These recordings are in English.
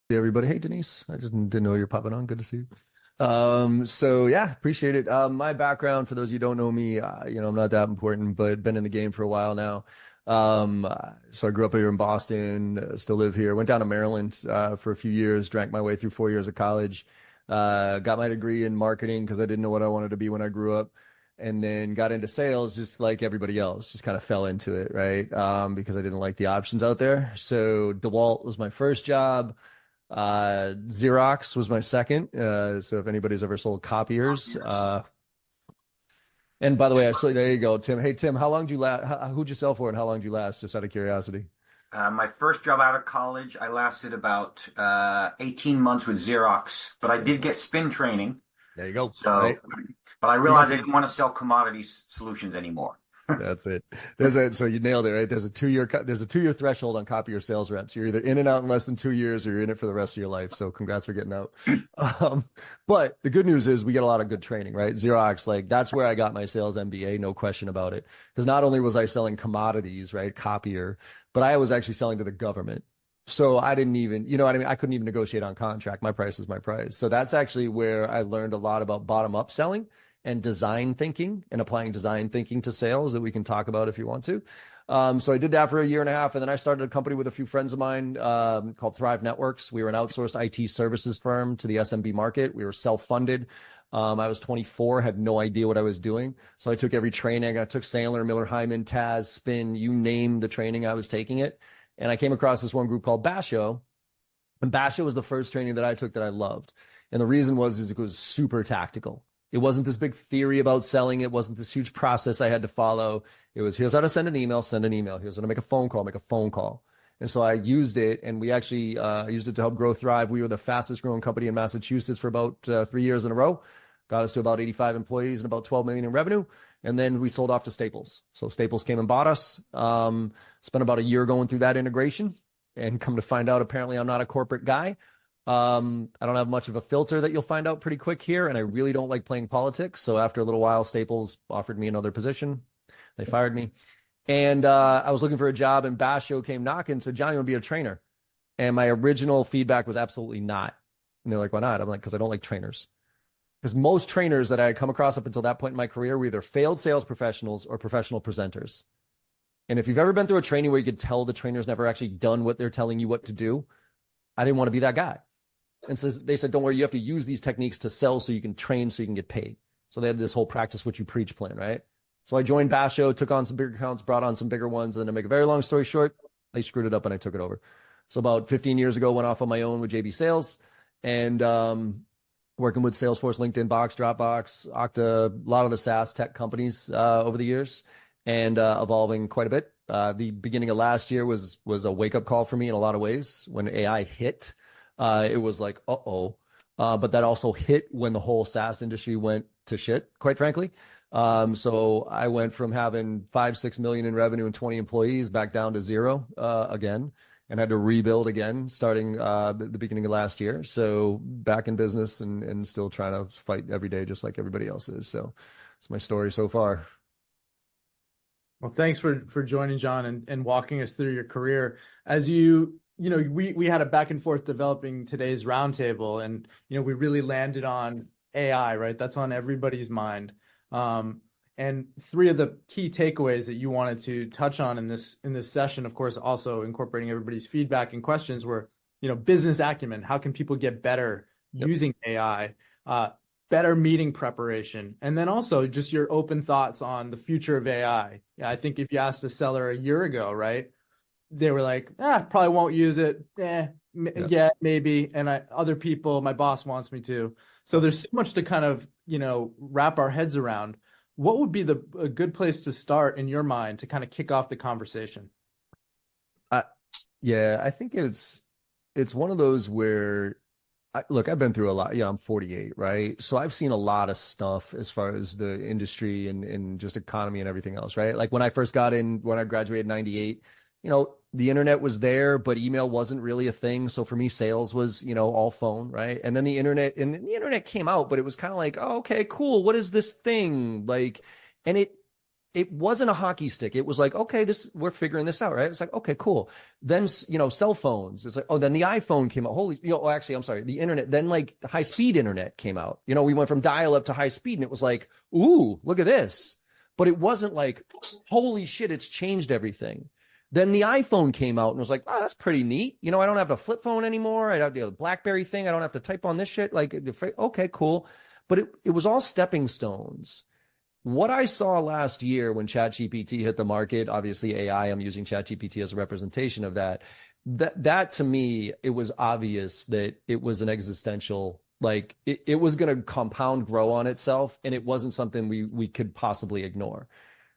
Hey everybody. Hey Denise. I just didn't know you're popping on. Good to see you. So yeah, appreciate it. My background, for those of you who don't know me, I'm not that important, but been in the game for a while now. So I grew up here in Boston, still live here. Went down to Maryland for a few years, drank my way through 4 years of college. Got my degree in marketing because I didn't know what I wanted to be when I grew up. And then got into sales just like everybody else, just kind of fell into it, right? Because I didn't like the options out there. So DeWalt was my first job. Xerox was my second. So if anybody's ever sold copiers, and by the way, there you go, Tim. Hey, Tim, how long did you last? Who'd you sell for, and how long did you last? Just out of curiosity. My first job out of college, I lasted about 18 months with Xerox, but I did get spin training. There you go. So, Right. but I So you got realized I some. didn't want to sell commodity solutions anymore. That's it. So you nailed it, right? There's a 2 year threshold on copier sales reps. You're either in and out in less than 2 years, or you're in it for the rest of your life. So congrats for getting out. But the good news is we get a lot of good training, right? Xerox, like that's where I got my sales MBA, no question about it. Because not only was I selling commodities, right, copier, but I was actually selling to the government. So I didn't even, you know what I mean? I couldn't even negotiate on contract. My price was my price. So that's actually where I learned a lot about bottom up selling and design thinking and applying design thinking to sales that we can talk about if you want to. So I did that for a year and a half, and then I started a company with a few friends of mine called Thrive Networks. We were an outsourced IT services firm to the SMB market. We were self-funded. I was 24, had no idea what I was doing. So I took every training. I took Sandler, Miller Hyman, Taz, Spin, you name the training, I was taking it. And I came across this one group called Basho. And Basho was the first training that I took that I loved. And the reason is it was super tactical. It wasn't this big theory about selling. It wasn't this huge process I had to follow. It was, here's how to send an email, send an email. Here's how to make a phone call, make a phone call. And so I used it, and we actually used it to help grow Thrive. We were the fastest growing company in Massachusetts for about 3 years in a row. Got us to about 85 employees and about 12 million in revenue. And then we sold off to Staples. So Staples came and bought us. Spent about a year going through that integration, and come to find out, apparently I'm not a corporate guy. I don't have much of a filter, that you'll find out pretty quick here. And I really don't like playing politics. So after a little while, Staples offered me another position. They fired me. And I was looking for a job, and Basho came knocking and said, John, you want to be a trainer? And my original feedback was absolutely not. And they're like, why not? I'm like, because I don't like trainers. Because most trainers that I had come across up until that point in my career were either failed sales professionals or professional presenters. And if you've ever been through a training where you could tell the trainer's never actually done what they're telling you what to do, I didn't want to be that guy. And so they said, don't worry, you have to use these techniques to sell so you can train, so you can get paid. So they had this whole practice what you preach plan, right? So I joined Basho, took on some bigger accounts, brought on some bigger ones. And then to make a very long story short, they screwed it up and I took it over. So about 15 years ago, went off on my own with JB Sales, and working with Salesforce, LinkedIn, Box, Dropbox, Okta, a lot of the SaaS tech companies over the years, and evolving quite a bit. The beginning of last year was a wake-up call for me in a lot of ways. When AI hit, it was like, uh-oh. But that also hit when the whole SaaS industry went to shit, quite frankly. So I went from having 5-6 million in revenue and 20 employees back down to zero again, and had to rebuild again starting the beginning of last year. So back in business, and still trying to fight every day just like everybody else is. So it's my story so far. Well, thanks for joining, John, and walking us through your career. As we had a back and forth developing today's roundtable, and we really landed on AI, right? That's on everybody's mind. And three of the key takeaways that you wanted to touch on in this session, of course, also incorporating everybody's feedback and questions, were business acumen. How can people get better using AI? Better meeting preparation, and then also just your open thoughts on the future of AI. I think if you asked a seller a year ago, right, they were like, probably won't use it. Yeah, maybe. And other people, my boss wants me to. So there's so much to kind of, wrap our heads around. What would be a good place to start in your mind to kind of kick off the conversation? Yeah, I think it's one of those where, look, I've been through a lot. I'm 48, right? So I've seen a lot of stuff as far as the industry and just economy and everything else, right? Like when I first got in, when I graduated in 98, the internet was there, but email wasn't really a thing. So for me, sales was, all phone, right? And then the internet came out, but it was kind of like, oh, okay, cool. What is this thing? Like, and it wasn't a hockey stick. It was like, okay, we're figuring this out, right? It's like, okay, cool. Then, cell phones. It's like, oh, then the iPhone came out. Actually, I'm sorry, the internet. Then like high speed internet came out. We went from dial up to high speed, and it was like, ooh, look at this. But it wasn't like, holy shit, it's changed everything. Then the iPhone came out and was like, oh, that's pretty neat. I don't have a flip phone anymore. I have the BlackBerry thing. I don't have to type on this shit. Like, okay, cool. But it was all stepping stones. What I saw last year when ChatGPT hit the market, obviously AI, I'm using ChatGPT as a representation of that. That to me, it was obvious that it was an existential, like it was going to compound grow on itself, and it wasn't something we could possibly ignore,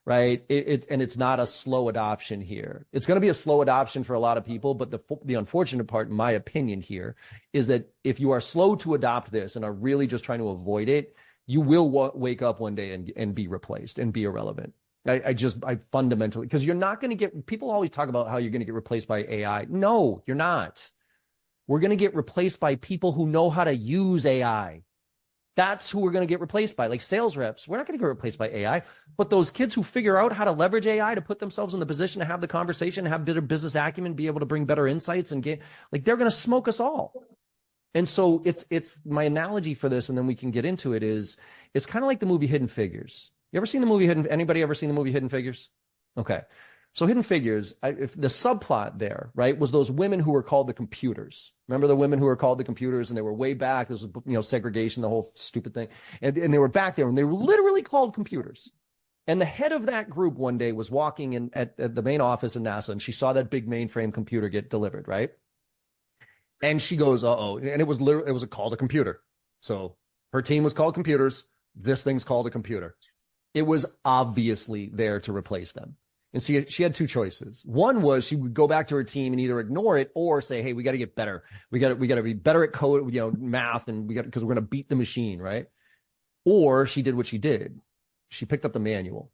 right? And it's not a slow adoption here. It's going to be a slow adoption for a lot of people, but the unfortunate part, in my opinion, here is that if you are slow to adopt this and are really just trying to avoid it, you will wake up one day and be replaced and be irrelevant. I fundamentally, because you're not going to get, people always talk about how you're going to get replaced by AI. No, you're not. We're going to get replaced by people who know how to use AI. That's who we're going to get replaced by. Like sales reps, we're not going to get replaced by AI, but those kids who figure out how to leverage AI to put themselves in the position to have the conversation, have better business acumen, be able to bring better insights and get, like, they're going to smoke us all. And so it's my analogy for this, and then we can get into it, is it's kind of like the movie Hidden Figures. You ever seen the movie anybody ever seen the movie Hidden Figures? Okay. So Hidden Figures, if the subplot there, right, was those women who were called the computers. Remember the women who were called the computers, and they were way back. This was, segregation, the whole stupid thing. And they were back there, and they were literally called computers. And the head of that group one day was walking in at the main office in NASA, and she saw that big mainframe computer get delivered, right? And she goes, uh-oh. And it was called a computer. So her team was called computers. This thing's called a computer. It was obviously there to replace them. And so she had two choices. One was she would go back to her team and either ignore it or say, hey, we got to get better. We got to be better at code, math, and because we're going to beat the machine, right? Or she did what she did. She picked up the manual.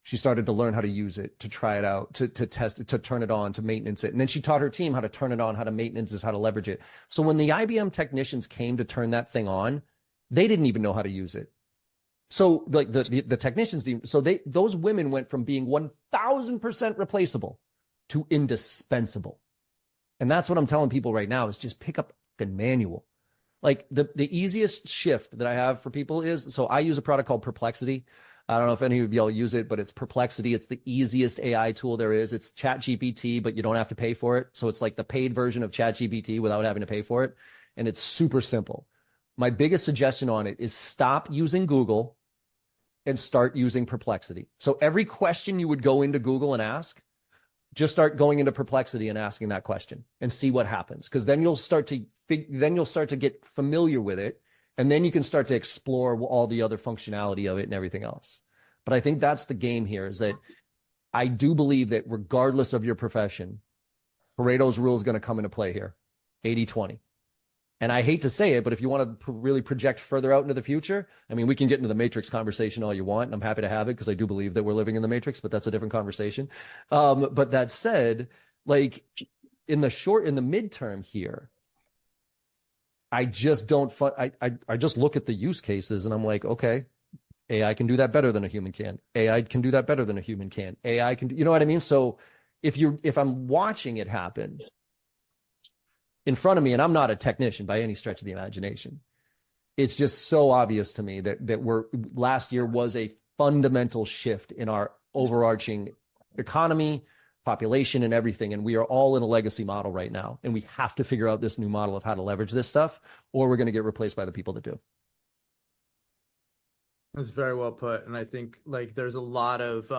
She started to learn how to use it, to try it out, to test it, to turn it on, to maintenance it. And then she taught her team how to turn it on, how to maintenance it, how to leverage it. So when the IBM technicians came to turn that thing on, they didn't even know how to use it. So like the technicians, those women went from being 1000% replaceable to indispensable. And that's what I'm telling people right now, is just pick up the manual. Like the easiest shift that I have for people is, so I use a product called Perplexity. I don't know if any of y'all use it, but it's Perplexity. It's the easiest AI tool there is. It's ChatGPT, but you don't have to pay for it. So it's like the paid version of ChatGPT without having to pay for it. And it's super simple. My biggest suggestion on it is stop using Google and start using Perplexity. So every question you would go into Google and ask, just start going into Perplexity and asking that question and see what happens. Because then you'll start to get familiar with it. And then you can start to explore all the other functionality of it and everything else. But I think that's the game here, is that I do believe that regardless of your profession, Pareto's rule is going to come into play here, 80-20. And I hate to say it, but if you want to really project further out into the future, I mean, we can get into the Matrix conversation all you want, and I'm happy to have it because I do believe that we're living in the Matrix, but that's a different conversation. But that said, like in the midterm here, I just don't, I just look at the use cases and I'm like, okay, AI can do that better than a human can. AI can do that better than a human can. AI can do, you know what I mean? So if I'm watching it happen in front of me, and I'm not a technician by any stretch of the imagination, it's just so obvious to me that last year was a fundamental shift in our overarching economy, population, and everything. And we are all in a legacy model right now. And we have to figure out this new model of how to leverage this stuff, or we're going to get replaced by the people that do. That's very well put. And I think like there's a lot of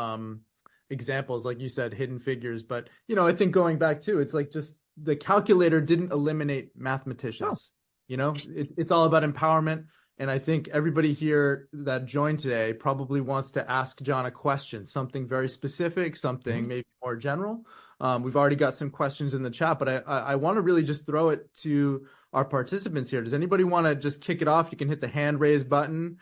examples, like you said, Hidden Figures. But, I think going back to, it's like just the calculator didn't eliminate mathematicians. No. It's all about empowerment. And I think everybody here that joined today probably wants to ask John a question, something very specific, something maybe more general. We've already got some questions in the chat, but I want to really just throw it to our participants here. Does anybody want to just kick it off? You can hit the hand raise button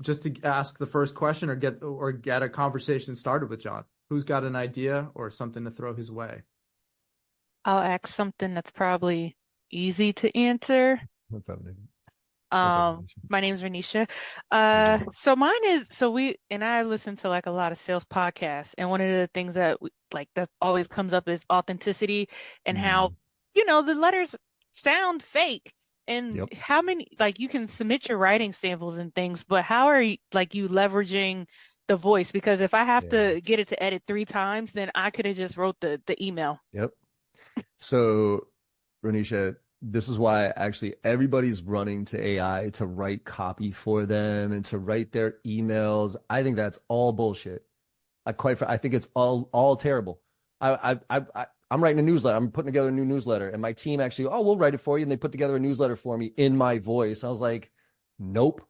just to ask the first question or get a conversation started with John. Who's got an idea or something to throw his way? I'll ask something that's probably easy to answer. What's happening? My name's Renisha. Hey, Jen. So mine is so we and I listen to like a lot of sales podcasts, and one of the things that that always comes up is authenticity and how Mhm. the letters sound fake. And Yep. how many like you can submit your writing samples and things, but how are you you leveraging the voice? Because if I have Yeah. to get it to edit 3 times, then I could have just wrote the email. Yep. So, Renisha, this is why actually everybody's running to AI to write copy for them and to write their emails. I think that's all bullshit. I think it's all terrible. I'm writing a newsletter. I'm putting together a new newsletter, and my team actually, oh, we'll write it for you, and they put together a newsletter for me in my voice. I was like, nope.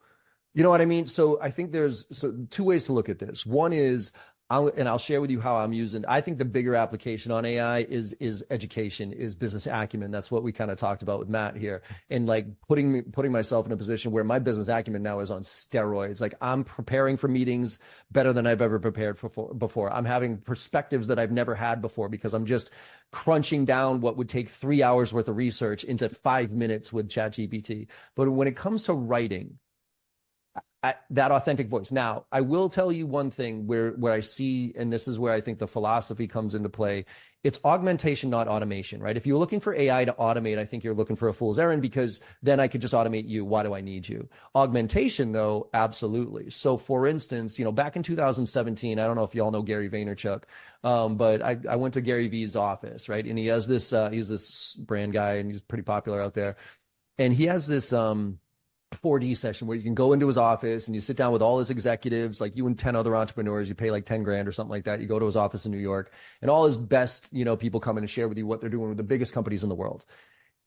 You know what I mean? So I think there's two ways to look at this. One is, I'll share with you how I'm using. I think the bigger application on AI is education, is business acumen. That's what we kind of talked about with Matt here, and like putting myself in a position where my business acumen now is on steroids. Like I'm preparing for meetings better than I've ever prepared for before. I'm having perspectives that I've never had before because I'm just crunching down what would take 3 hours worth of research into 5 minutes with ChatGPT. But when it comes to writing, that authentic voice. Now, I will tell you one thing where I see, and this is where I think the philosophy comes into play. It's augmentation, not automation, right? If you're looking for AI to automate, I think you're looking for a fool's errand because then I could just automate you. Why do I need you? Augmentation, though, absolutely. So, for instance, back in 2017, I don't know if y'all know Gary Vaynerchuk, but I went to Gary V's office, right? And he has this, he's this brand guy, and he's pretty popular out there. And he has this 4D session where you can go into his office and you sit down with all his executives, like you and 10 other entrepreneurs. You pay like 10 grand or something like that. You go to his office in New York, and all his best, people come in and share with you what they're doing with the biggest companies in the world.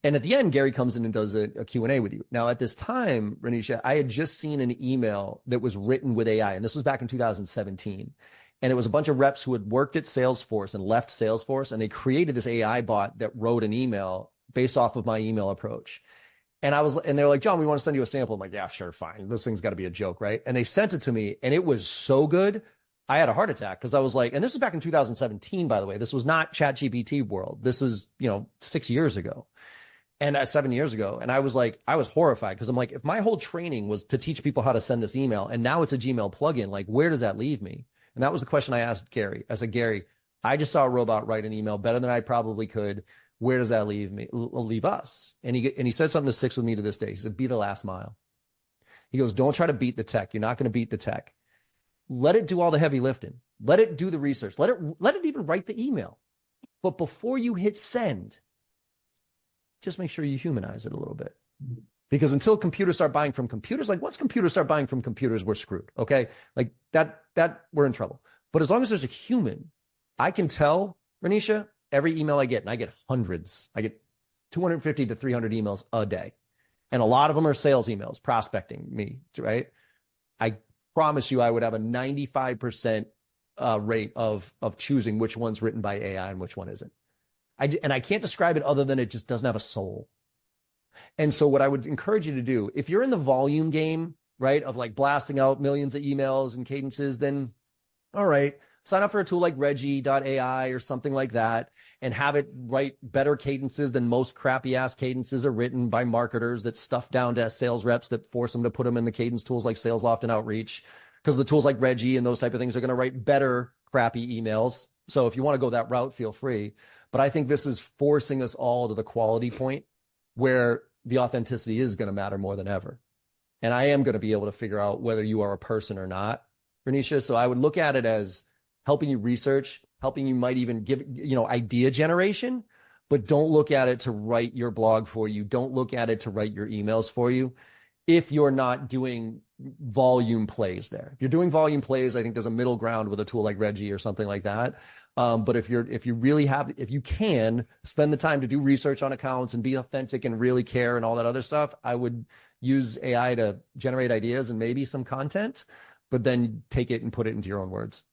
And at the end, Gary comes in and does a Q&A with you. Now, at this time, Renisha, I had just seen an email that was written with AI, and this was back in 2017. And it was a bunch of reps who had worked at Salesforce and left Salesforce, and they created this AI bot that wrote an email based off of my email approach. And they're like, John, we want to send you a sample. I'm like, yeah, sure, fine. This thing's got to be a joke, right? And they sent it to me, and it was so good. I had a heart attack because I was like, and this was back in 2017, by the way. This was not ChatGPT world. This was, 6 years ago and 7 years ago. And I was like, I was horrified because I'm like, if my whole training was to teach people how to send this email and now it's a Gmail plugin, like, where does that leave me? And that was the question I asked Gary. I said, Gary, I just saw a robot write an email better than I probably could. Where does that leave us? And he said something that sticks with me to this day. He said, be the last mile. He goes, don't try to beat the tech. You're not going to beat the tech. Let it do all the heavy lifting. Let it do the research. Let it even write the email. But before you hit send, just make sure you humanize it a little bit. Because until computers start buying from computers, like once computers start buying from computers, we're screwed. Okay. Like that we're in trouble. But as long as there's a human, I can tell, Renisha, every email I get, and I get hundreds, I get 250 to 300 emails a day. And a lot of them are sales emails, prospecting me, right? I promise you I would have a 95% rate of choosing which one's written by AI and which one isn't. And I can't describe it other than it just doesn't have a soul. And so what I would encourage you to do, if you're in the volume game, right, of like blasting out millions of emails and cadences, then all right, sign up for a tool like Reggie.ai or something like that and have it write better cadences than most crappy ass cadences are written by marketers that stuff down to sales reps that force them to put them in the cadence tools like SalesLoft and Outreach, because the tools like Reggie and those type of things are going to write better crappy emails. So if you want to go that route, feel free. But I think this is forcing us all to the quality point where the authenticity is going to matter more than ever. And I am going to be able to figure out whether you are a person or not, Renisha. So I would look at it as helping you research, helping you might even give, idea generation, but don't look at it to write your blog for you. Don't look at it to write your emails for you. If you're not doing volume plays there, if you're doing volume plays, I think there's a middle ground with a tool like Reggie or something like that. But if you can spend the time to do research on accounts and be authentic and really care and all that other stuff, I would use AI to generate ideas and maybe some content, but then take it and put it into your own words.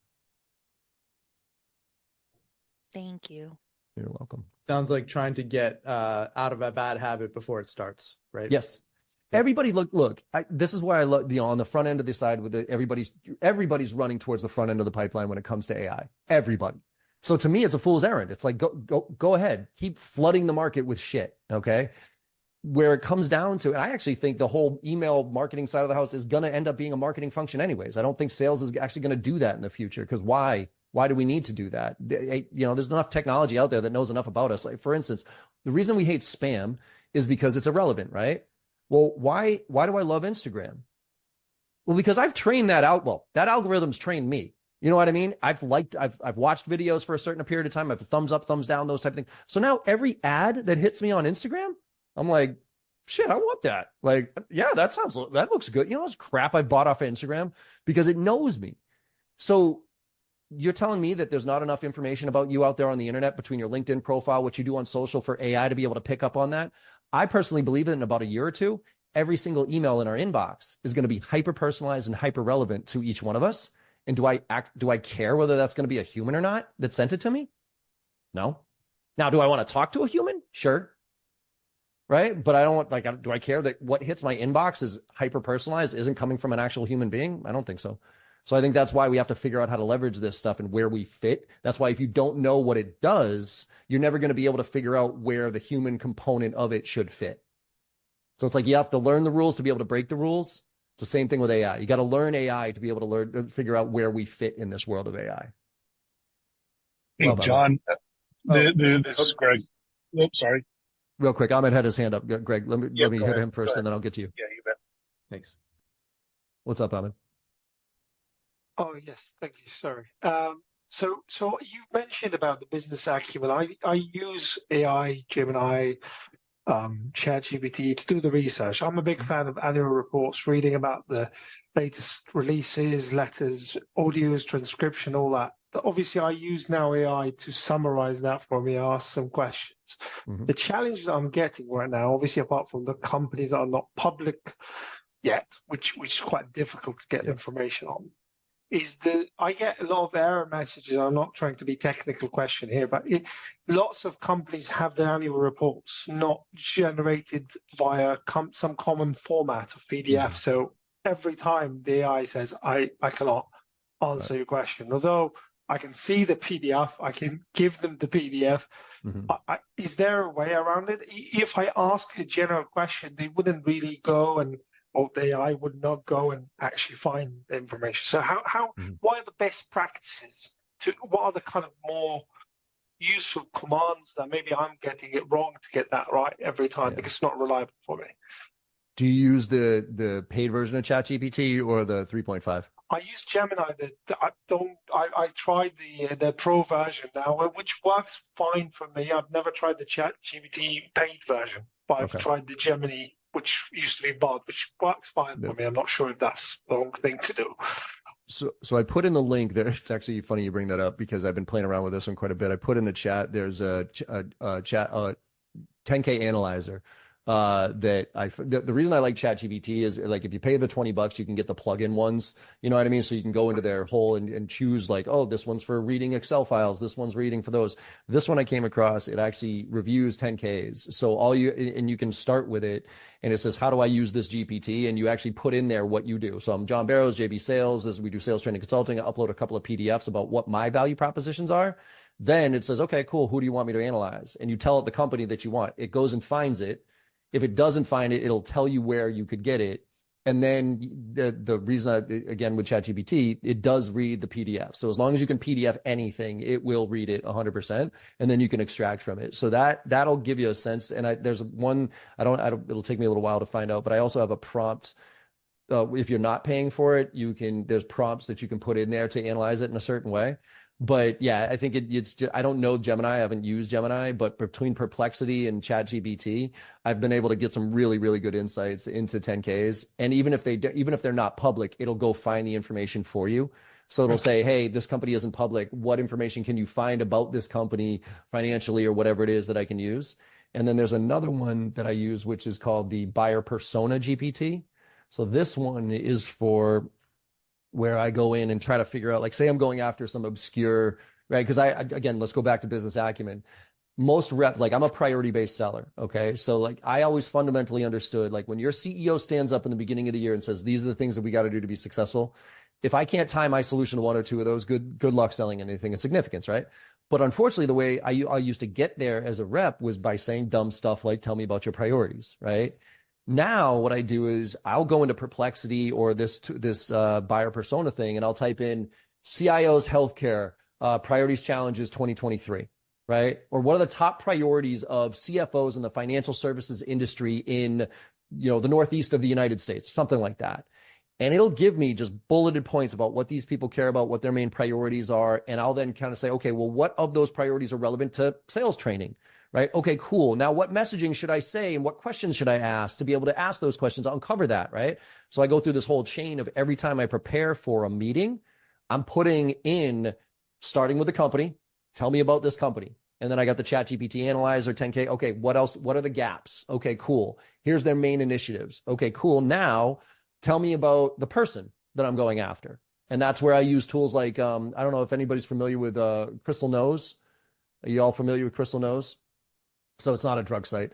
Thank you. You're welcome. Sounds like trying to get out of a bad habit before it starts, right? Yes. Everybody look, this is where I love, on the front end of the side with everybody's running towards the front end of the pipeline when it comes to AI. Everybody. So to me, it's a fool's errand. It's like, go ahead. Keep flooding the market with shit. Okay. where it comes down to, and I actually think the whole email marketing side of the house is going to end up being a marketing function anyways. I don't think sales is actually going to do that in the future, because why? Why do we need to do that? There's enough technology out there that knows enough about us. Like, for instance, the reason we hate spam is because it's irrelevant, right? Well, why do I love Instagram? Well, because I've trained that out. Well, that algorithm's trained me. You know what I mean? I've watched videos for a certain period of time. I've thumbs up, thumbs down, those type of things. So now every ad that hits me on Instagram, I'm like, shit, I want that. Like, yeah, that looks good. You know, it's crap I've bought off of Instagram because it knows me. So you're telling me that there's not enough information about you out there on the internet between your LinkedIn profile, what you do on social, for AI to be able to pick up on that? I personally believe that in about a year or two, every single email in our inbox is going to be hyper personalized and hyper relevant to each one of us. And do I care whether that's going to be a human or not that sent it to me? No. Now, do I want to talk to a human? Sure. Right. But I don't want, do I care that what hits my inbox is hyper personalized, isn't coming from an actual human being? I don't think so. So I think that's why we have to figure out how to leverage this stuff and where we fit. That's why if you don't know what it does, you're never going to be able to figure out where the human component of it should fit. So it's like you have to learn the rules to be able to break the rules. It's the same thing with AI. You got to learn AI to be able to figure out where we fit in this world of AI. Hey, John, this is Greg. Oops, sorry. Real quick, Ahmed had his hand up. Greg, let me hit him first, and then I'll get to you. Yeah, you bet. Thanks. What's up, Ahmed? Oh, yes, thank you. Sorry. So you mentioned about the business acumen. I use AI, Gemini, ChatGPT to do the research. I'm a big fan of annual reports, reading about the latest releases, letters, audios, transcription, all that. Obviously, I use now AI to summarize that for me, ask some questions. Mm-hmm. The challenge that I'm getting right now, obviously, apart from the companies that are not public yet, which is quite difficult to get information on, is I get a lot of error messages. I'm not trying to be technical question here, but lots of companies have their annual reports not generated via some common format of PDF. Mm-hmm. So every time the AI says, I cannot answer your question, although I can see the PDF, I can give them the PDF. Mm-hmm. Is there a way around it? If I ask a general question, they wouldn't really go or the AI would not go and actually find the information. So what are the best practices? What are the kind of more useful commands that maybe I'm getting it wrong to get that right every time because it's not reliable for me? Do you use the paid version of ChatGPT or the 3.5? I use Gemini. I tried the pro version now, which works fine for me. I've never tried the ChatGPT paid version, but I've tried the Gemini, which used to be bought, which works fine for me. I'm not sure if that's the wrong thing to do. So I put in the link there. It's actually funny you bring that up because I've been playing around with this one quite a bit. I put in the chat. There's a chat 10K analyzer. The reason I like ChatGPT is like if you pay the $20, you can get the plugin ones. You know what I mean? So you can go into their whole and choose like, oh, this one's for reading Excel files. This one's reading for those. This one I came across, it actually reviews 10Ks. So you can start with it and it says, how do I use this GPT? And you actually put in there what you do. So I'm John Barrows, JB Sales. As we do sales training consulting, I upload a couple of PDFs about what my value propositions are. Then it says, okay, cool. Who do you want me to analyze? And you tell it the company that you want. It goes and finds it. If it doesn't find it, it'll tell you where you could get it. And then the reason, again, with ChatGPT, it does read the PDF. So as long as you can PDF anything, it will read it 100%, and then you can extract from it. So that'll give you a sense. And there's one, it'll take me a little while to find out, but I also have a prompt. If you're not paying for it, there's prompts that you can put in there to analyze it in a certain way. But yeah, I think it's just, I don't know Gemini. I haven't used Gemini, but between Perplexity and ChatGPT, I've been able to get some really, really good insights into 10Ks. And even if they're not public, it'll go find the information for you. So it'll say, hey, this company isn't public. What information can you find about this company financially or whatever it is that I can use? And then there's another one that I use, which is called the Buyer Persona GPT. So this one is for where I go in and try to figure out, like, say I'm going after some obscure, right? Because again, let's go back to business acumen. Most reps, like I'm a priority-based seller, okay? So like I always fundamentally understood, like when your CEO stands up in the beginning of the year and says, these are the things that we got to do to be successful. If I can't tie my solution to one or two of those, good luck selling anything of significance, right? But unfortunately, the way I used to get there as a rep was by saying dumb stuff like, tell me about your priorities, right? Now what I do is I'll go into Perplexity or this buyer persona thing, and I'll type in CIOs healthcare priorities challenges 2023, right? Or what are the top priorities of CFOs in the financial services industry in, the Northeast of the United States, something like that. And it'll give me just bulleted points about what these people care about, what their main priorities are. And I'll then kind of say, okay, well, what of those priorities are relevant to sales training, right? Okay, cool. Now, what messaging should I say and what questions should I ask to be able to ask those questions? I'll uncover that, right? So I go through this whole chain of every time I prepare for a meeting, I'm putting in, starting with the company, tell me about this company. And then I got the ChatGPT Analyzer 10K. Okay, what else? What are the gaps? Okay, cool. Here's their main initiatives. Okay, cool. Now, tell me about the person that I'm going after. And that's where I use tools like, I don't know if anybody's familiar with Crystal Knows. Are you all familiar with Crystal Knows? So it's not a drug site.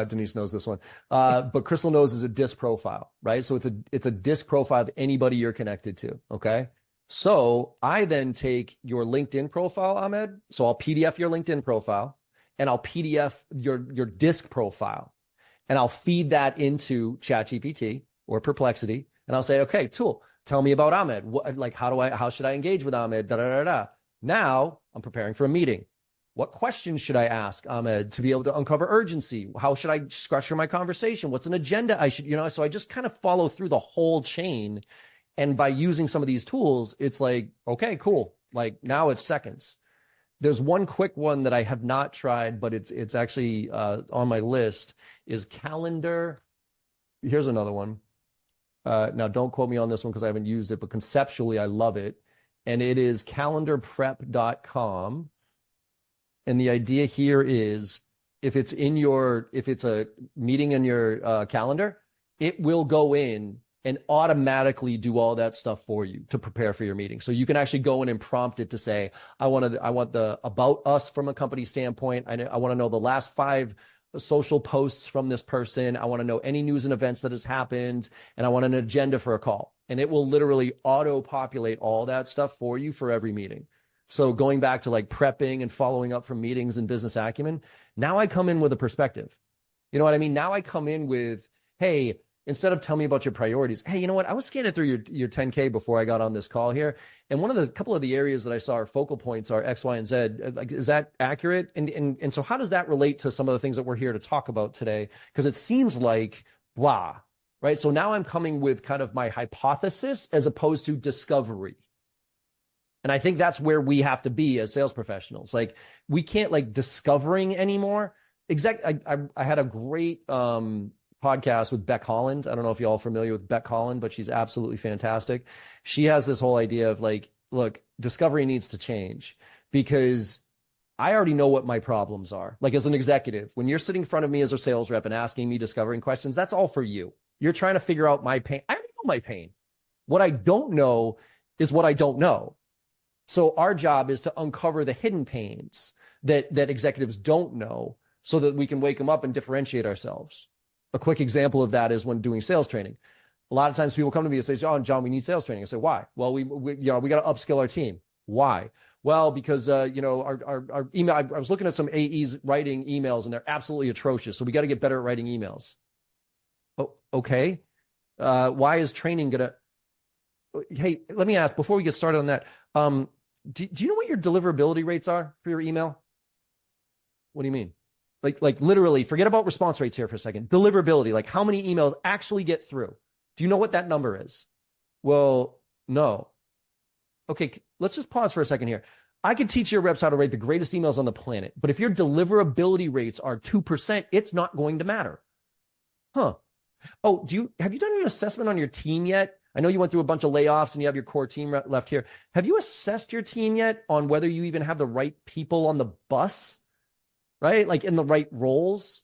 Denise knows this one. But Crystal Knows is a disc profile, right? So it's a disc profile of anybody you're connected to, okay? So I then take your LinkedIn profile, Ahmed. So I'll PDF your LinkedIn profile, and I'll PDF your disc profile, and I'll feed that into ChatGPT or Perplexity, and I'll say, okay, tool, tell me about Ahmed. How should I engage with Ahmed? Da, da, da, da. Now I'm preparing for a meeting. What questions should I ask Ahmed to be able to uncover urgency? How should I structure my conversation? What's an agenda I should, so I just kind of follow through the whole chain. And by using some of these tools, it's like, okay, cool. Like now it's seconds. There's one quick one that I have not tried, but it's actually on my list is Calendar. Here's another one. Now, don't quote me on this one because I haven't used it, but conceptually, I love it. And it is calendarprep.com. And the idea here is if it's a meeting in your calendar, it will go in and automatically do all that stuff for you to prepare for your meeting. So you can actually go in and prompt it to say, I want the about us from a company standpoint. I want to know the last 5 social posts from this person. I want to know any news and events that has happened, and I want an agenda for a call. And it will literally auto-populate all that stuff for you for every meeting. So going back to like prepping and following up from meetings and business acumen, now I come in with a perspective. You know what I mean? Now I come in with, hey, instead of tell me about your priorities, hey, you know what? I was scanning through your 10K before I got on this call here. And couple of the areas that I saw are focal points are X, Y, and Z. Like, is that accurate? And so how does that relate to some of the things that we're here to talk about today? Because it seems like blah, right? So now I'm coming with kind of my hypothesis as opposed to discovery. And I think that's where we have to be as sales professionals. Like we can't like discovering anymore. I had a great, podcast with Beck Holland. I don't know if y'all are familiar with Beck Holland, but she's absolutely fantastic. She has this whole idea of like, look, discovery needs to change because I already know what my problems are. Like as an executive, when you're sitting in front of me as a sales rep and asking me discovering questions, that's all for you. You're trying to figure out my pain. I already know my pain. What I don't know is what I don't know. So our job is to uncover the hidden pains that executives don't know so that we can wake them up and differentiate ourselves. A quick example of that is when doing sales training. A lot of times people come to me and say, John, we need sales training. I say, why? Well, we got to upskill our team. Why? Well, because, our email, I was looking at some AEs writing emails and they're absolutely atrocious. So we got to get better at writing emails. Oh, okay. Why is training going to, hey, let me ask before we get started on that. Do you know what your deliverability rates are for your email? What do you mean? Like literally, forget about response rates here for a second. Deliverability, like how many emails actually get through. Do you know what that number is? Well, no. Okay, let's just pause for a second here. I could teach your reps how to write the greatest emails on the planet, but if your deliverability rates are 2%, it's not going to matter. Huh. Oh, have you done an assessment on your team yet? I know you went through a bunch of layoffs and you have your core team left here. Have you assessed your team yet on whether you even have the right people on the bus? Right? Like in the right roles,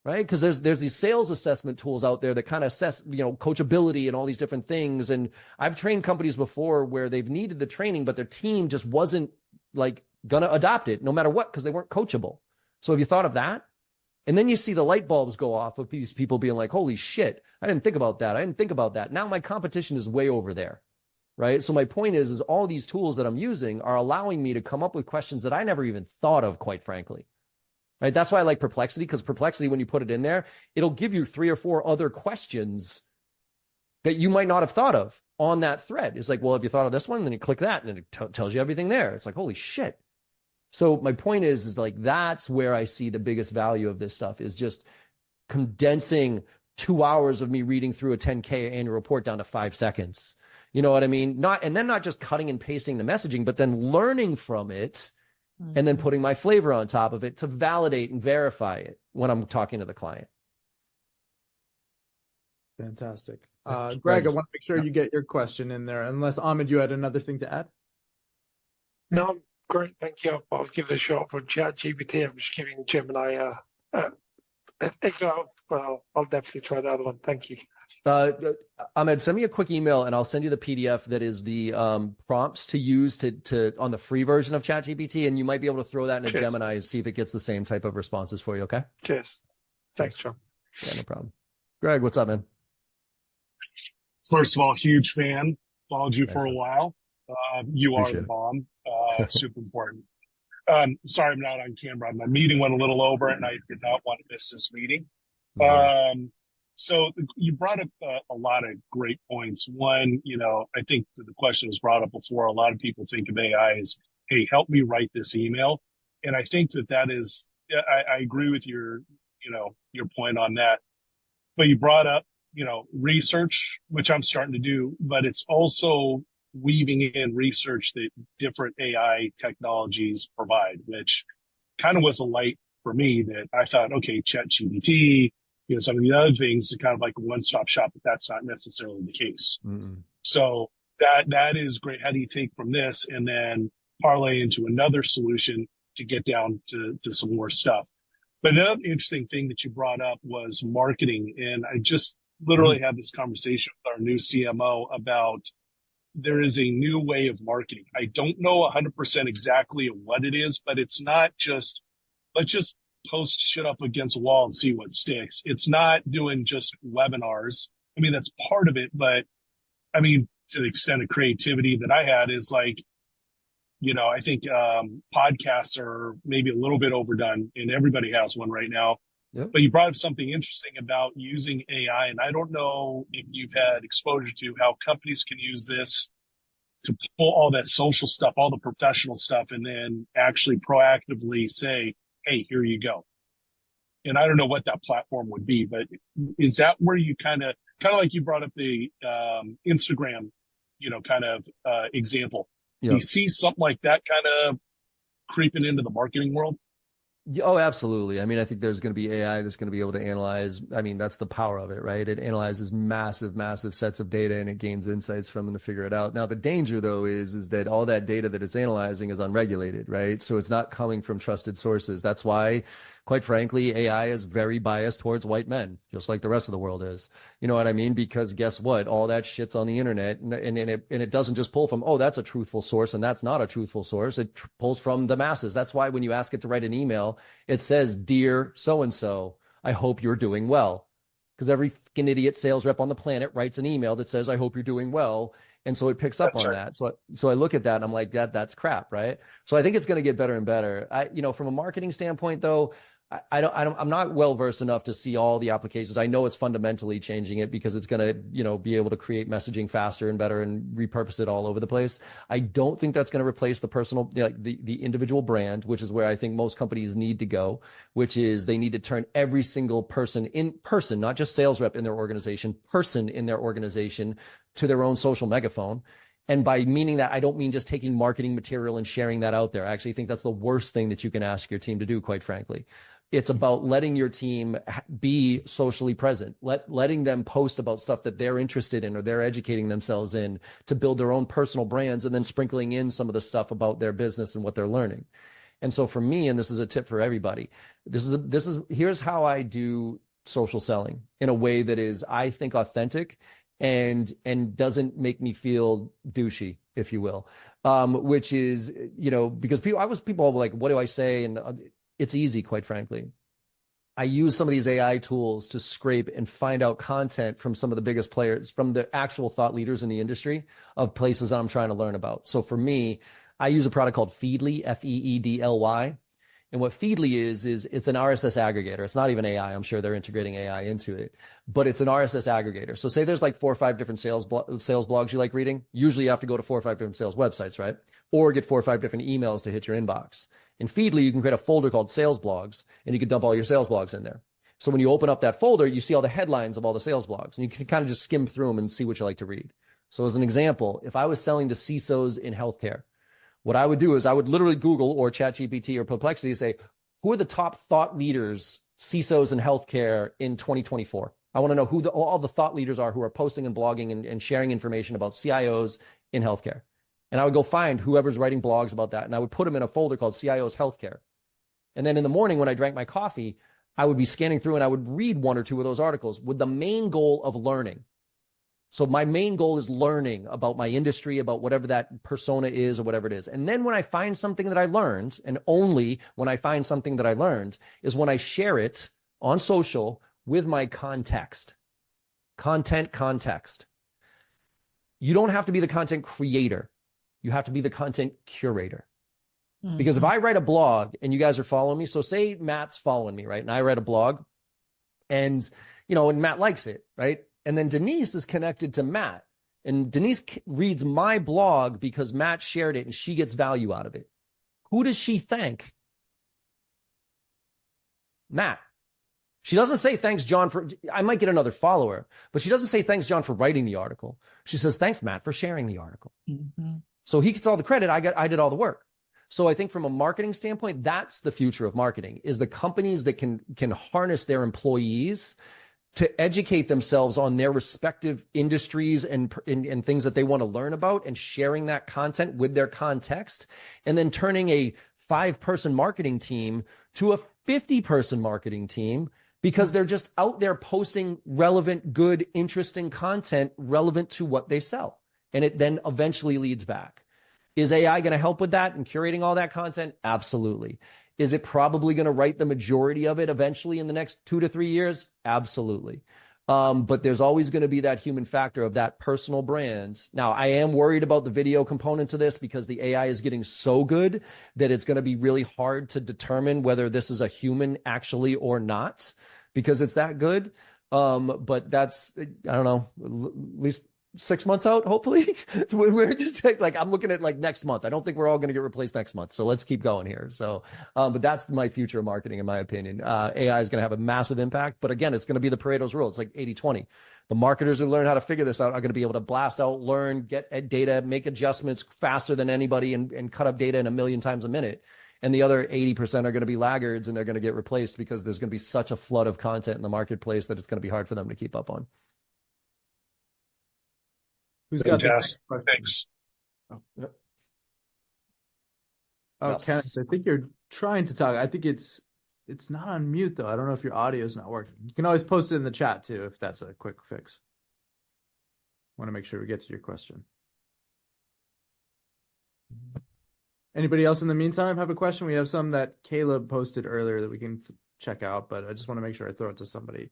right? Because there's these sales assessment tools out there that kind of assess, coachability and all these different things. And I've trained companies before where they've needed the training, but their team just wasn't like gonna adopt it no matter what, because they weren't coachable. So have you thought of that? And then you see the light bulbs go off of these people being like, holy shit, I didn't think about that. I didn't think about that. Now my competition is way over there. right? So my point is all these tools that I'm using are allowing me to come up with questions that I never even thought of, quite frankly. Right? That's why I like Perplexity, because Perplexity, when you put it in there, it'll give you 3 or 4 other questions that you might not have thought of on that thread. It's like, well, if you thought of this one, then you click that and it tells you everything there. It's like, holy shit. So my point is like, that's where I see the biggest value of this stuff, is just condensing 2 hours of me reading through a 10K annual report down to 5 seconds. You know what I mean? Not just cutting and pasting the messaging, but then learning from it and then putting my flavor on top of it to validate and verify it when I'm talking to the client. Fantastic. Greg, I want to make sure you get your question in there, unless Ahmed, you had another thing to add? No, great. Thank you. I'll give it a shot for ChatGPT. I'm just giving Gemini a go. Well, I'll definitely try the other one. Thank you. Ahmed, send me a quick email and I'll send you the PDF that is the prompts to use to on the free version of ChatGPT, and you might be able to throw that in a Cheers. Gemini and see if it gets the same type of responses for you. Okay. Cheers. Thanks, John. Yeah, no problem. Greg, what's up, man? First of all, huge fan. Followed you for a while. You Appreciate are the it. bomb. Super important. Sorry, I'm not on camera. My meeting went a little over, and I did not want to miss this meeting. So you brought up a lot of great points. One, I think the question was brought up before. A lot of people think of AI as, hey, help me write this email. And I think that is, I agree with your point on that. But you brought up, research, which I'm starting to do, but it's also weaving in research that different AI technologies provide, which kind of was a light for me that I thought, okay, ChatGPT, some of the other things are kind of like a one-stop shop, but that's not necessarily the case. So that is great. How do you take from this and then parlay into another solution to get down to some more stuff? But another interesting thing that you brought up was marketing. And I just literally had this conversation with our new CMO about there is a new way of marketing. I don't know 100% exactly what it is, but it's not just, let's just post shit up against a wall and see what sticks. It's not doing just webinars. I mean, that's part of it, but I mean, to the extent of creativity that I had is like, I think podcasts are maybe a little bit overdone, and everybody has one right now. Yep. But you brought up something interesting about using AI, and I don't know if you've had exposure to how companies can use this to pull all that social stuff, all the professional stuff, and then actually proactively say, hey, here you go. And I don't know what that platform would be, but is that where you kind of like you brought up the Instagram, example? Yep. Do you see something like that kind of creeping into the marketing world? Oh, absolutely. I mean, I think there's going to be AI that's going to be able to analyze. I mean, that's the power of it, right? It analyzes massive, massive sets of data and it gains insights from them to figure it out. Now, the danger, though, is that all that data that it's analyzing is unregulated, right? So it's not coming from trusted sources. That's why, quite frankly, AI is very biased towards white men, just like the rest of the world is. You know what I mean? Because guess what? All that shit's on the internet, and it doesn't just pull from, oh, that's a truthful source, and that's not a truthful source. It pulls from the masses. That's why when you ask it to write an email, it says, "Dear so-and-so, I hope you're doing well." Because every fucking idiot sales rep on the planet writes an email that says, "I hope you're doing well." And so it picks up on that. So I look at that and I'm like, that's crap, right? So I think it's going to get better and better. From a marketing standpoint, though, I'm not well versed enough to see all the applications. I know it's fundamentally changing it because it's going to, be able to create messaging faster and better and repurpose it all over the place. I don't think that's going to replace the personal, the individual brand, which is where I think most companies need to go, which is they need to turn every single person, not just sales rep in their organization, person in their organization to their own social megaphone. And by meaning that, I don't mean just taking marketing material and sharing that out there. I actually think that's the worst thing that you can ask your team to do, quite frankly. It's about letting your team be socially present, letting them post about stuff that they're interested in or they're educating themselves in to build their own personal brands, and then sprinkling in some of the stuff about their business and what they're learning. And so for me, and this is a tip for everybody, here's how I do social selling in a way that is, I think, authentic and doesn't make me feel douchey, if you will, which is, because people are like, what do I say? And it's easy, quite frankly. I use some of these AI tools to scrape and find out content from some of the biggest players, from the actual thought leaders in the industry of places I'm trying to learn about. So for me, I use a product called Feedly, Feedly. And what Feedly is it's an RSS aggregator. It's not even AI. I'm sure they're integrating AI into it, but it's an RSS aggregator. So say there's like 4 or 5 different sales blogs you like reading. Usually you have to go to 4 or 5 different sales websites, right? Or get 4 or 5 different emails to hit your inbox. In Feedly, you can create a folder called sales blogs, and you can dump all your sales blogs in there. So when you open up that folder, you see all the headlines of all the sales blogs, and you can kind of just skim through them and see what you like to read. So as an example, if I was selling to CISOs in healthcare, what I would do is I would literally Google or ChatGPT or Perplexity and say, who are the top thought leaders, CISOs in healthcare in 2024? I want to know who all the thought leaders are who are posting and blogging and sharing information about CIOs in healthcare. And I would go find whoever's writing blogs about that, and I would put them in a folder called CIOs Healthcare. And then in the morning when I drank my coffee, I would be scanning through and I would read 1 or 2 of those articles with the main goal of learning. So my main goal is learning about my industry, about whatever that persona is or whatever it is. And then when I find something that I learned, and only when I find something that I learned, is when I share it on social with my context. Context. You don't have to be the content creator. You have to be the content curator. Because if I write a blog and you guys are following me, so say Matt's following me, right? And I write a blog and, and Matt likes it, right? And then Denise is connected to Matt, and Denise reads my blog because Matt shared it and she gets value out of it. Who does she thank? Matt. She doesn't say, thanks, John, I might get another follower, but she doesn't say, thanks, John, for writing the article. She says, thanks, Matt, for sharing the article. So he gets all the credit. I did all the work. So I think from a marketing standpoint, that's the future of marketing, is the companies that can harness their employees to educate themselves on their respective industries and things that they want to learn about, and sharing that content with their context, and then turning a 5-person marketing team to a 50-person marketing team, because they're just out there posting relevant, good, interesting content relevant to what they sell. And it then eventually leads back. Is AI going to help with that and curating all that content? Absolutely. Is it probably going to write the majority of it eventually in the next 2 to 3 years? Absolutely. But there's always going to be that human factor of that personal brand. Now, I am worried about the video component to this, because the AI is getting so good that it's going to be really hard to determine whether this is a human actually or not, because it's that good. But that's, I don't know, at least 6 months out, hopefully. We're just I'm looking at next month. I don't think we're all going to get replaced next month. So let's keep going here. So, but that's my future of marketing, in my opinion. AI is going to have a massive impact, but again, it's going to be the Pareto's rule. It's like 80-20. The marketers who learn how to figure this out are going to be able to blast out, learn, get data, make adjustments faster than anybody, and cut up data in 1 million times a minute. And the other 80% are going to be laggards, and they're going to get replaced because there's going to be such a flood of content in the marketplace that it's going to be hard for them to keep up on. Who's got the next question? Thanks. Yes. Kenneth, I think you're trying to talk. I think it's not on mute, though. I don't know if your audio is not working. You can always post it in the chat, too, if that's a quick fix. Want to make sure we get to your question. Anybody else in the meantime have a question? We have some that Caleb posted earlier that we can check out, but I just want to make sure I throw it to somebody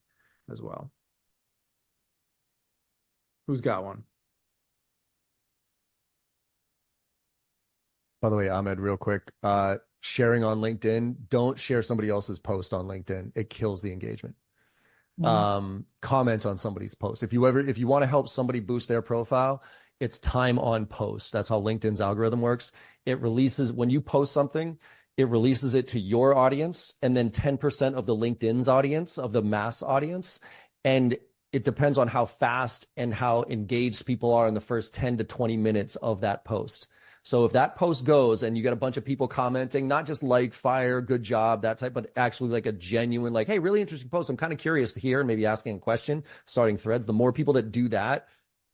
as well. Who's got one? By the way, Ahmed, real quick, sharing on LinkedIn, don't share somebody else's post on LinkedIn. It kills the engagement. Comment on somebody's post. If you want to help somebody boost their profile, it's time on post. That's how LinkedIn's algorithm works. It releases, when you post something, it releases it to your audience, and then 10% of the LinkedIn's audience, of the mass audience. And it depends on how fast and how engaged people are in the first 10 to 20 minutes of that post. So if that post goes and you get a bunch of people commenting, not just like, fire, good job, that type, but actually like a genuine, hey, really interesting post, I'm kind of curious to hear, and maybe asking a question, starting threads. The more people that do that,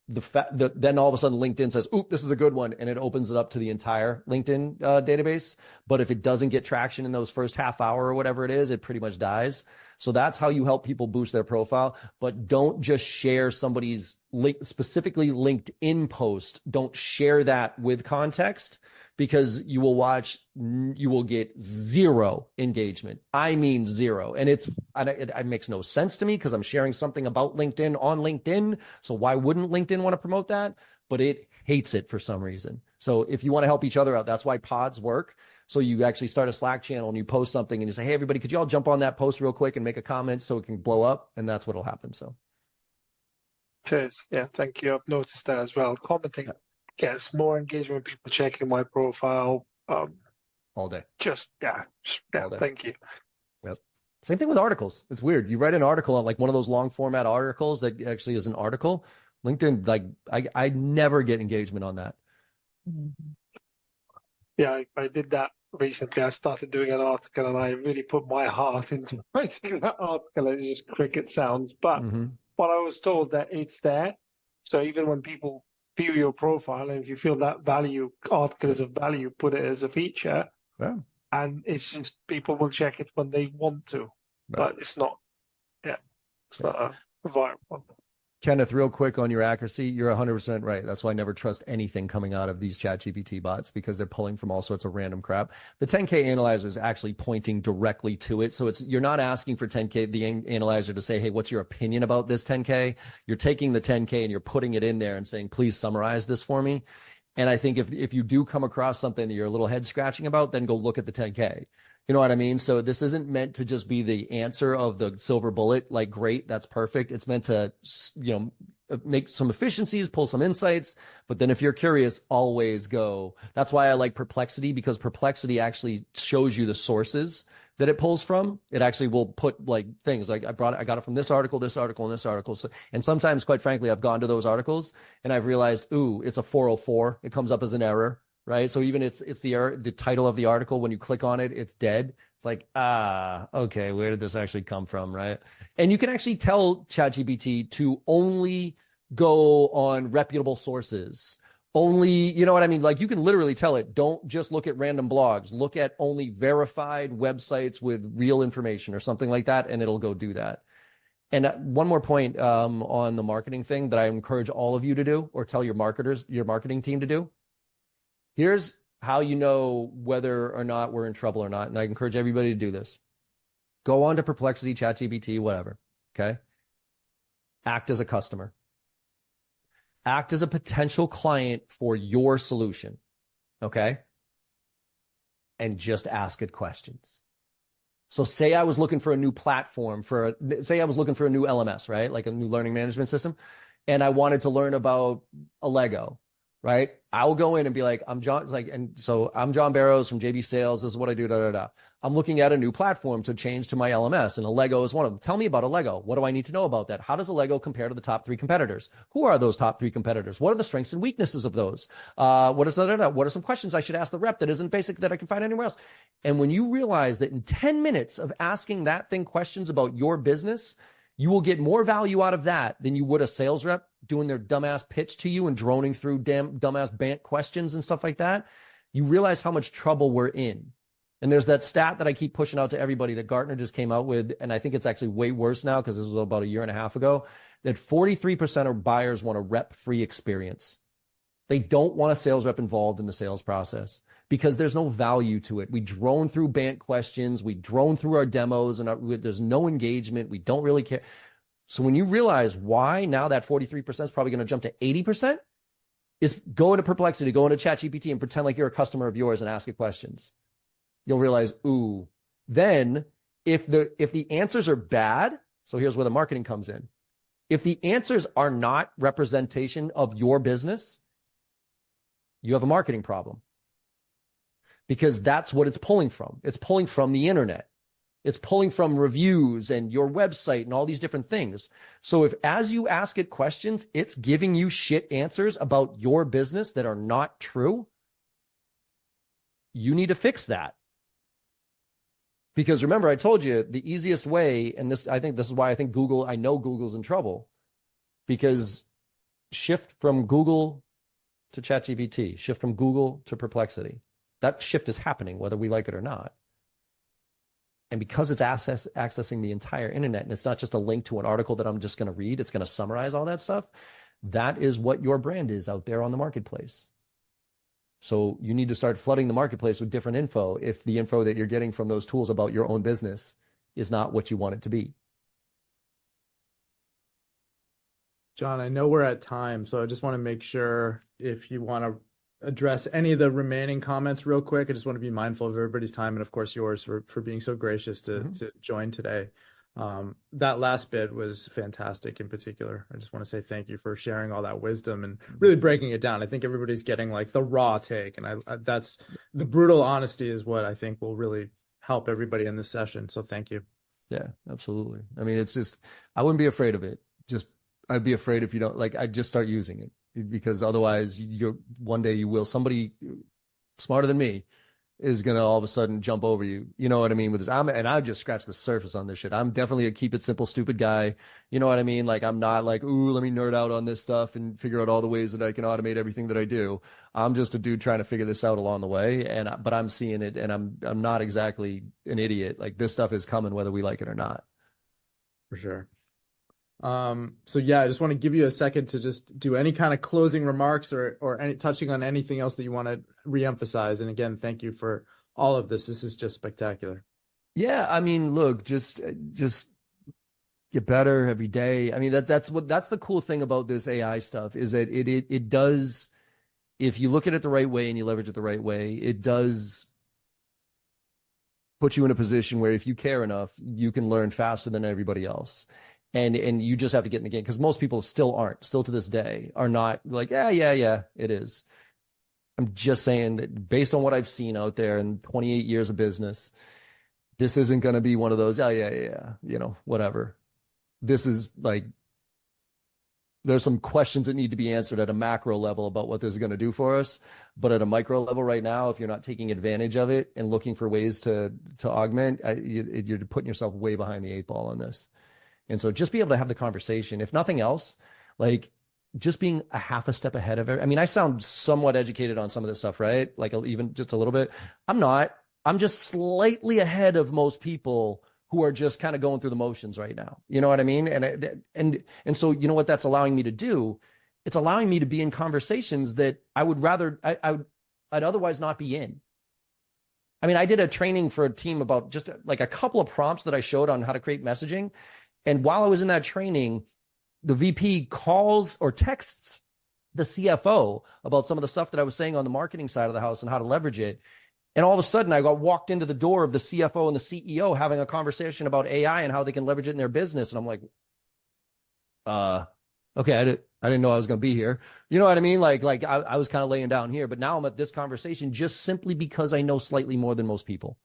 then all of a sudden LinkedIn says, "Oop, this is a good one," and it opens it up to the entire LinkedIn database. But if it doesn't get traction in those first half hour or whatever it is, it pretty much dies. So that's how you help people boost their profile. But don't just share somebody's specifically LinkedIn post. Don't share that with context. because you will get zero engagement. I mean, zero. And it makes no sense to me because I'm sharing something about LinkedIn on LinkedIn. So why wouldn't LinkedIn want to promote that? But it hates it for some reason. So if you want to help each other out, that's why pods work. So you actually start a Slack channel and you post something and you say, hey, everybody, could you all jump on that post real quick and make a comment so it can blow up? And that's what'll happen. So. Cheers. Yeah, thank you. I've noticed that as well. Commenting gets more engagement, people checking my profile. All day. Thank you. Yep. Same thing with articles. It's weird. You write an article on like one of those long format articles that actually is an article. LinkedIn, like I never get engagement on that. Yeah, I did that recently. I started doing an article and I really put my heart into writing that article. It's just cricket sounds. But what I was told that it's there. So even when people view your profile, and if you feel that article is of value, put it as a feature. Yeah. And it's just people will check it when they want to. Right. But it's not not a viral one. Kenneth, real quick on your accuracy, you're 100% right. That's why I never trust anything coming out of these ChatGPT bots because they're pulling from all sorts of random crap. The 10K analyzer is actually pointing directly to it. So you're not asking for 10K, the analyzer to say, hey, what's your opinion about this 10K? You're taking the 10K and you're putting it in there and saying, please summarize this for me. And I think if you do come across something that you're a little head scratching about, then go look at the 10K. You know what I mean? So this isn't meant to just be the answer of the silver bullet, like, great, that's perfect. It's meant to, make some efficiencies, pull some insights. But then if you're curious, always go. That's why I like Perplexity, because Perplexity actually shows you the sources that it pulls from. It actually will put like things like I got it from this article, and this article. So, and sometimes, quite frankly, I've gone to those articles and I've realized, ooh, it's a 404. It comes up as an error. Right. So even it's the title of the article, when you click on it, it's dead. It's like, okay, where did this actually come from? Right. And you can actually tell ChatGPT to only go on reputable sources. Only, you know what I mean? Like you can literally tell it, don't just look at random blogs, look at only verified websites with real information or something like that. And it'll go do that. And one more point on the marketing thing that I encourage all of you to do, or tell your marketing team to do. Here's how you know whether or not we're in trouble or not. And I encourage everybody to do this. Go on to Perplexity, ChatGPT, whatever. Okay. Act as a customer. Act as a potential client for your solution. Okay. And just ask it questions. So say I was looking for a new platform say I was looking for a new LMS, right? Like a new learning management system. And I wanted to learn about a Lego. Right. I'll go in and be like, I'm John Barrows from JB Sales. This is what I do. I'm looking at a new platform to change to my LMS, and a Lego is one of them. Tell me about a Lego. What do I need to know about that? How does a Lego compare to the top 3 competitors? Who are those top 3 competitors? What are the strengths and weaknesses of those? What are some questions I should ask the rep that isn't basic that I can find anywhere else? And when you realize that in 10 minutes of asking that thing questions about your business, you will get more value out of that than you would a sales rep doing their dumbass pitch to you and droning through dumbass BANT questions and stuff like that. You realize how much trouble we're in. And there's that stat that I keep pushing out to everybody that Gartner just came out with, and I think it's actually way worse now because this was about a year and a half ago, that 43% of buyers want a rep-free experience. They don't want a sales rep involved in the sales process because there's no value to it. We drone through BANT questions. We drone through our demos, and there's no engagement. We don't really care. So when you realize why now that 43% is probably going to jump to 80%, is go into Perplexity, go into ChatGPT and pretend like you're a customer of yours and ask it questions. You'll realize, ooh, then if the answers are bad, so here's where the marketing comes in. If the answers are not representation of your business, you have a marketing problem, because that's what it's pulling from. It's pulling from the internet. It's pulling from reviews and your website and all these different things. So if, as you ask it questions, it's giving you shit answers about your business that are not true, you need to fix that. Because remember, I told you the easiest way, and I think this is why I know Google's in trouble, because shift from Google to ChatGPT, shift from Google to Perplexity. That shift is happening whether we like it or not. And because it's accessing the entire internet, and it's not just a link to an article that I'm just going to read, it's going to summarize all that stuff. That is what your brand is out there on the marketplace. So you need to start flooding the marketplace with different info if the info that you're getting from those tools about your own business is not what you want it to be. John, I know we're at time, so I just want to make sure if you want to address any of the remaining comments real quick. I just want to be mindful of everybody's time and, of course, yours for being so gracious to join today. That last bit was fantastic in particular. I just want to say thank you for sharing all that wisdom and really breaking it down. I think everybody's getting like the raw take, and I that's the brutal honesty is what I think will really help everybody in this session. So thank you. Yeah, absolutely. I mean, it's just, I wouldn't be afraid of it. I'd be afraid if you don't, like, I'd just start using it, because otherwise one day you will, somebody smarter than me is going to all of a sudden jump over you. You know what I mean? With this, and I've just scratched the surface on this shit. I'm definitely a keep it simple, stupid guy. You know what I mean? Like, I'm not like, ooh, let me nerd out on this stuff and figure out all the ways that I can automate everything that I do. I'm just a dude trying to figure this out along the way. But I'm seeing it, and I'm not exactly an idiot. Like, this stuff is coming whether we like it or not. For sure. So yeah, I just want to give you a second to just do any kind of closing remarks or any touching on anything else that you want to reemphasize. And again, thank you for all of this. This is just spectacular. Yeah, I mean, look, just get better every day. I mean, that's the cool thing about this AI stuff is that it does, if you look at it the right way and you leverage it the right way, it does put you in a position where if you care enough, you can learn faster than everybody else. And you just have to get in the game, because most people still to this day are not like, yeah, it is. I'm just saying that based on what I've seen out there in 28 years of business, this isn't going to be one of those, yeah, whatever. This is like, there's some questions that need to be answered at a macro level about what this is going to do for us. But at a micro level right now, if you're not taking advantage of it and looking for ways to augment, you're putting yourself way behind the 8 ball on this. And so just be able to have the conversation, if nothing else, like just being a half a step ahead of it. I mean, I sound somewhat educated on some of this stuff, right? Like even just a little bit. I'm not. I'm just slightly ahead of most people who are just kind of going through the motions right now. You know what I mean? And so you know what that's allowing me to do? It's allowing me to be in conversations that I would rather, I'd otherwise not be in. I mean, I did a training for a team about just like a couple of prompts that I showed on how to create messaging. And while I was in that training, the VP calls or texts the CFO about some of the stuff that I was saying on the marketing side of the house and how to leverage it. And all of a sudden, I got walked into the door of the CFO and the CEO having a conversation about AI and how they can leverage it in their business. And I'm like, okay, I didn't know I was going to be here. You know what I mean? Like I was kind of laying down here, but now I'm at this conversation just simply because I know slightly more than most people.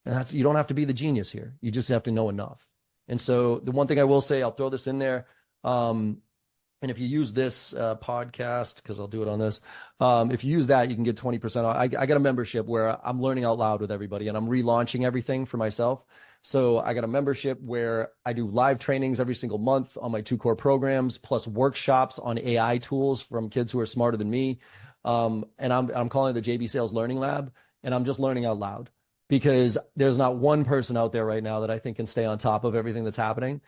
And you don't have to be the genius here. You just have to know enough. And so the one thing I will say, I'll throw this in there. And if you use this podcast, because I'll do it on this, if you use that, you can get 20% off. I got a membership where I'm learning out loud with everybody, and I'm relaunching everything for myself. So I got a membership where I do live trainings every single month on my 2 core programs, plus workshops on AI tools from kids who are smarter than me. And I'm calling it the JB Sales Learning Lab, and I'm just learning out loud, because there's not one person out there right now that I think can stay on top of everything that's happening.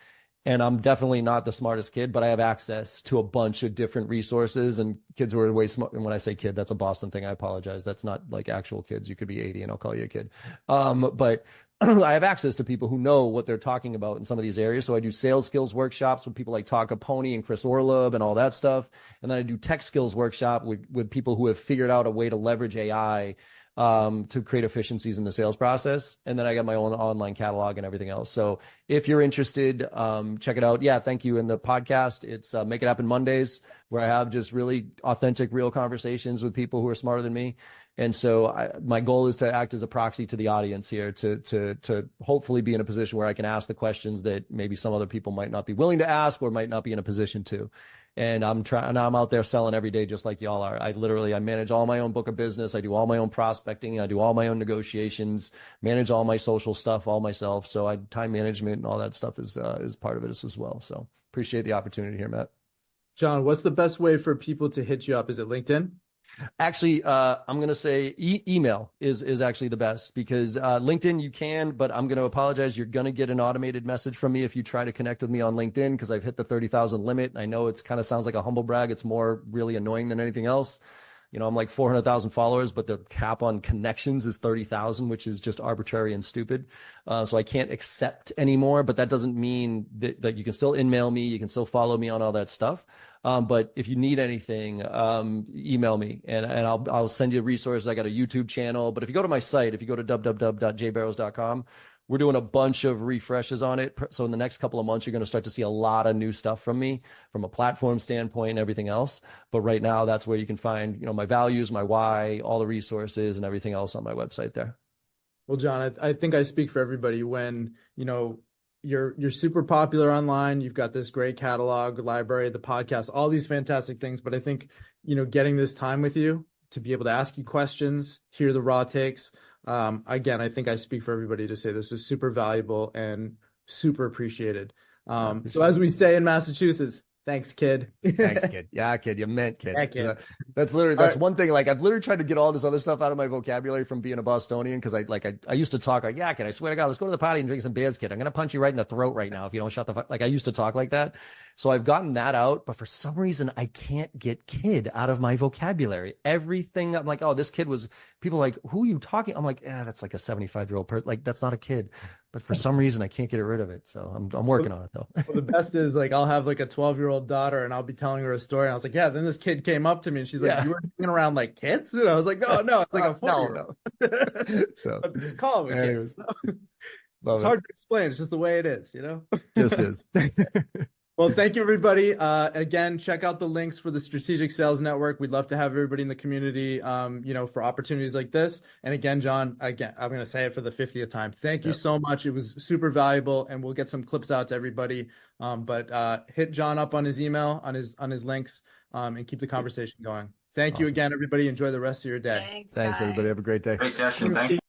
And I'm definitely not the smartest kid, but I have access to a bunch of different resources and kids who are way smart. And when I say kid, that's a Boston thing. I apologize. That's not like actual kids. You could be 80 and I'll call you a kid. But I have access to people who know what they're talking about in some of these areas. So I do sales skills workshops with people like Taka Pony and Chris Orlub and all that stuff. And then I do tech skills workshop with people who have figured out a way to leverage AI to create efficiencies in the sales process. And then I got my own online catalog and everything else. So if you're interested, check it out. Yeah, thank you. In the podcast, it's Make It Happen Mondays, where I have just really authentic, real conversations with people who are smarter than me. And so my goal is to act as a proxy to the audience here to hopefully be in a position where I can ask the questions that maybe some other people might not be willing to ask or might not be in a position to. And I'm out there selling every day, just like y'all are. I manage all my own book of business. I do all my own prospecting. I do all my own negotiations, manage all my social stuff all myself. So time management and all that stuff is part of it as well. So appreciate the opportunity here, Matt. John, what's the best way for people to hit you up? Is it LinkedIn? Actually, I'm going to say email is actually the best, because LinkedIn you can, but I'm going to apologize. You're going to get an automated message from me if you try to connect with me on LinkedIn, because I've hit the 30,000 limit. I know it's kind of sounds like a humble brag. It's more really annoying than anything else. I'm like 400,000 followers, but the cap on connections is 30,000, which is just arbitrary and stupid. So I can't accept anymore, but that doesn't mean that you can still email me. You can still follow me on all that stuff. But if you need anything, email me and I'll send you resources. I got a YouTube channel, but if you go to my site, if you go to www.jbarrows.com, we're doing a bunch of refreshes on it. So in the next couple of months, you're going to start to see a lot of new stuff from me from a platform standpoint and everything else. But right now, that's where you can find, my values, my why, all the resources and everything else on my website there. Well, John, I think I speak for everybody when, you're super popular online. You've got this great catalog, library, the podcast, all these fantastic things. But I think, getting this time with you to be able to ask you questions, hear the raw takes. Again, I think I speak for everybody to say this is super valuable and super appreciated. So as we say in Massachusetts, thanks, kid. Thanks, kid. Yeah, kid. You meant kid. Yeah, kid. That's one thing. Like I've literally tried to get all this other stuff out of my vocabulary from being a Bostonian because I used to talk like, yeah, kid, I swear to God, let's go to the party and drink some beers, kid. I'm gonna punch you right in the throat right now if you don't shut the fuck. Like I used to talk like that. So I've gotten that out, but for some reason I can't get kid out of my vocabulary. Everything I'm like, oh, this kid was. People are like, who are you talking? I'm like, that's like a 75-year-old person. Like that's not a kid. But for some reason, I can't get rid of it. So I'm working on it though. Well, the best is like I'll have like a 12-year-old daughter, and I'll be telling her a story. And I was like, yeah. Then this kid came up to me, and she's like, you were hanging around like kids? And I was like, no, it's like a 4-year-old. No. So call him a kid. It's hard to explain. It's just the way it is, Just is. Well, thank you, everybody. Again, check out the links for the Strategic Sales Network. We'd love to have everybody in the community, for opportunities like this. And again, John, I'm going to say it for the 50th time. Thank you so much. It was super valuable, and we'll get some clips out to everybody. But hit John up on his email, on his links, and keep the conversation going. Thank you again, everybody. Enjoy the rest of your day. Thanks, everybody. Have a great day. Great session. Thank you.